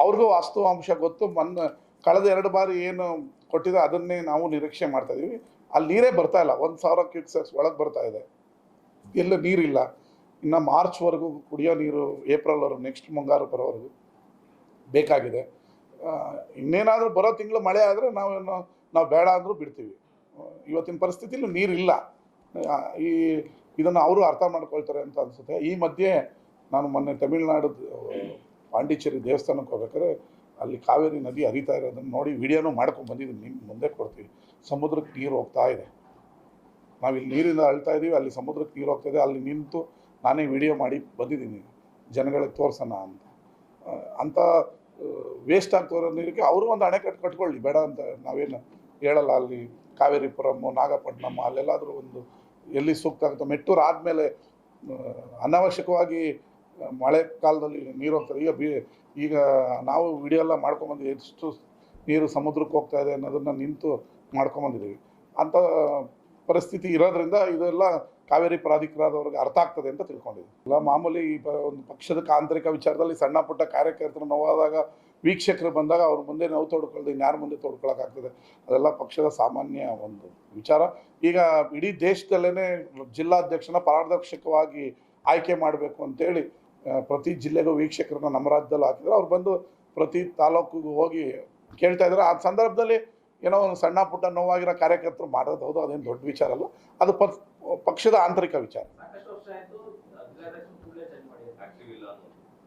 ಅವ್ರಿಗೂ ವಾಸ್ತವಾಂಶ ಗೊತ್ತು. ಕಳೆದ 2 ಬಾರಿ ಏನು ಕೊಟ್ಟಿದೆ ಅದನ್ನೇ ನಾವು ನಿರೀಕ್ಷೆ ಮಾಡ್ತಾ ಇದೀವಿ. ಅಲ್ಲಿ ನೀರೇ ಬರ್ತಾ ಇಲ್ಲ. 1000 ಕ್ಯೂಸೆಕ್ಸ್ ಒಳಗೆ ಬರ್ತಾ ಇದೆ. ಎಲ್ಲ ನೀರಿಲ್ಲ. ಇನ್ನು ಮಾರ್ಚ್ವರೆಗೂ ಕುಡಿಯೋ ನೀರು, ಏಪ್ರಿಲ್ವರೆಗೂ, ನೆಕ್ಸ್ಟ್ ಮುಂಗಾರು ಬರೋವರೆಗೂ ಬೇಕಾಗಿದೆ. ಇನ್ನೇನಾದರೂ ಬರೋ ತಿಂಗಳು ಮಳೆ ಆದರೆ ನಾವು ಬೇಡ ಅಂದರೂ ಬಿಡ್ತೀವಿ. ಇವತ್ತಿನ ಪರಿಸ್ಥಿತಿಯಲ್ಲಿ ನೀರಿಲ್ಲ. ಇದನ್ನು ಅವರು ಅರ್ಥ ಮಾಡ್ಕೊಳ್ತಾರೆ ಅಂತ ಅನಿಸುತ್ತೆ. ಈ ಮಧ್ಯೆ ನಾನು ಮೊನ್ನೆ ತಮಿಳುನಾಡು ಪಾಂಡಿಚೇರಿ ದೇವಸ್ಥಾನಕ್ಕೆ ಹೋಗ್ಬೇಕಾದ್ರೆ ಅಲ್ಲಿ ಕಾವೇರಿ ನದಿ ಹರಿತಾ ಇರೋದನ್ನು ನೋಡಿ ವಿಡಿಯೋನೂ ಮಾಡ್ಕೊಂಡು ಬಂದಿದ್ದೀನಿ. ನಿಮ್ಮ ಮುಂದೆ ಕೊಡ್ತೀವಿ. ಸಮುದ್ರಕ್ಕೆ ನೀರು ಹೋಗ್ತಾ ಇದೆ. ನಾವಿಲ್ಲಿ ನೀರಿಂದ ಅಳ್ತಾ ಇದ್ದೀವಿ, ಅಲ್ಲಿ ಸಮುದ್ರಕ್ಕೆ ನೀರು ಹೋಗ್ತಾ ಇದೆ. ಅಲ್ಲಿ ನಿಂತು ನಾನೇ ವಿಡಿಯೋ ಮಾಡಿ ಬಂದಿದ್ದೀನಿ ಜನಗಳಿಗೆ ತೋರ್ಸೋಣ ಅಂತ ವೇಸ್ಟ್ ಆಗ್ತಿರೋ ನೀರಿಗೆ ಅವರು ಒಂದು ಅಣೆಕಟ್ಟು ಕಟ್ಕೊಳ್ಳಿ, ಬೇಡ ಅಂತ ನಾವೇನು ಹೇಳಲ್ಲ. ಅಲ್ಲಿ ಕಾವೇರಿಪುರಮ್ಮು, ನಾಗಪಟ್ಟಣಮ್ಮ ಅಲ್ಲೆಲ್ಲಾದರೂ ಒಂದು ಎಲ್ಲಿ ಸೂಕ್ತ ಆಗುತ್ತೆ. ಮೆಟ್ಟೂರು ಆದಮೇಲೆ ಅನಾವಶ್ಯಕವಾಗಿ ಮಳೆ ಕಾಲದಲ್ಲಿ ನೀರು ಹೋಗ್ತಾರೆ. ಈಗ ನಾವು ವಿಡಿಯೋ ಎಲ್ಲ ಮಾಡ್ಕೊಂಬಂದಿದ್ದೀವಿ. ಎಷ್ಟು ನೀರು ಸಮುದ್ರಕ್ಕೆ ಹೋಗ್ತಾ ಇದೆ ಅನ್ನೋದನ್ನು ನಿಂತು ಮಾಡ್ಕೊಂಬಂದಿದ್ದೀವಿ. ಅಂಥ ಪರಿಸ್ಥಿತಿ ಇರೋದ್ರಿಂದ ಇದೆಲ್ಲ ಕಾವೇರಿ ಪ್ರಾಧಿಕಾರದವ್ರಿಗೆ ಅರ್ಥ ಆಗ್ತದೆ ಅಂತ ತಿಳ್ಕೊಂಡಿದ್ದೀವಿ. ಇಲ್ಲ ಮಾಮೂಲಿ ಒಂದು ಪಕ್ಷದ ಆಂತರಿಕ ವಿಚಾರದಲ್ಲಿ ಸಣ್ಣ ಪುಟ್ಟ ಕಾರ್ಯಕರ್ತರು ನೋವಾದಾಗ, ವೀಕ್ಷಕರು ಬಂದಾಗ ಅವ್ರ ಮುಂದೆ ನೋವು ತೋಡ್ಕೊಳ್ದೆ ಇನ್ಯಾರ ಮುಂದೆ ತೋಡ್ಕೊಳ್ಳೋಕ್ಕಾಗ್ತದೆ. ಅದೆಲ್ಲ ಪಕ್ಷದ ಸಾಮಾನ್ಯ ಒಂದು ವಿಚಾರ. ಈಗ ಇಡೀ ದೇಶದಲ್ಲೇ ಜಿಲ್ಲಾಧ್ಯಕ್ಷನ ಪಾರದರ್ಶಕವಾಗಿ ಆಯ್ಕೆ ಮಾಡಬೇಕು ಅಂತೇಳಿ ಪ್ರತಿ ಜಿಲ್ಲೆಗೂ ವೀಕ್ಷಕರನ್ನ ನಮ್ಮ ರಾಜ್ಯದಲ್ಲಿ ಹಾಕಿದ್ರೆ ಅವ್ರು ಬಂದು ಪ್ರತಿ ತಾಲೂಕಿಗೂ ಹೋಗಿ ಕೇಳ್ತಾ ಇದ್ದಾರೆ. ಆ ಸಂದರ್ಭದಲ್ಲಿ ಏನೋ ಒಂದು ಸಣ್ಣ ಪುಟ್ಟ ನೋವಾಗಿರೋ ಕಾರ್ಯಕರ್ತರು ಮಾಡೋದು ಹೌದು, ಅದೇನು ದೊಡ್ಡ ವಿಚಾರ ಅಲ್ಲ. ಅದು ಪಕ್ಷದ ಆಂತರಿಕ ವಿಚಾರ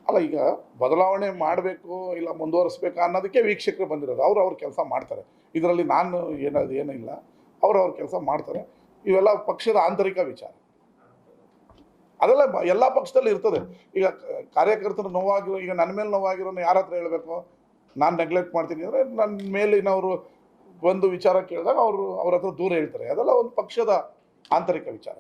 ಅಲ್ಲ. ಈಗ ಬದಲಾವಣೆ ಮಾಡಬೇಕು ಇಲ್ಲ ಮುಂದುವರಿಸ್ಬೇಕು ಅನ್ನೋದಕ್ಕೆ ವೀಕ್ಷಕರು ಬಂದಿರೋದು. ಅವ್ರ ಕೆಲಸ ಮಾಡ್ತಾರೆ. ಇದರಲ್ಲಿ ನಾನು ಏನಿಲ್ಲ, ಅವ್ರ ಕೆಲಸ ಮಾಡ್ತಾರೆ. ಇವೆಲ್ಲ ಪಕ್ಷದ ಆಂತರಿಕ ವಿಚಾರ. ಅದೆಲ್ಲ ಎಲ್ಲ ಪಕ್ಷದಲ್ಲಿ ಇರ್ತದೆ. ಈಗ ಕಾರ್ಯಕರ್ತರು ನೋವಾಗಿರೋ, ಈಗ ನನ್ನ ಮೇಲೆ ನೋವಾಗಿರೋನು ಯಾರ ಹತ್ರ ಹೇಳಬೇಕು? ನಾನು ನೆಗ್ಲೆಕ್ಟ್ ಮಾಡ್ತೀನಿ ಅಂದರೆ ನನ್ನ ಮೇಲಿನವರು ಒಂದು ವಿಚಾರ ಕೇಳಿದಾಗ ಅವ್ರ ಹತ್ರ ದೂರ ಹೇಳ್ತಾರೆ. ಅದೆಲ್ಲ ಒಂದು ಪಕ್ಷದ ಆಂತರಿಕ ವಿಚಾರ.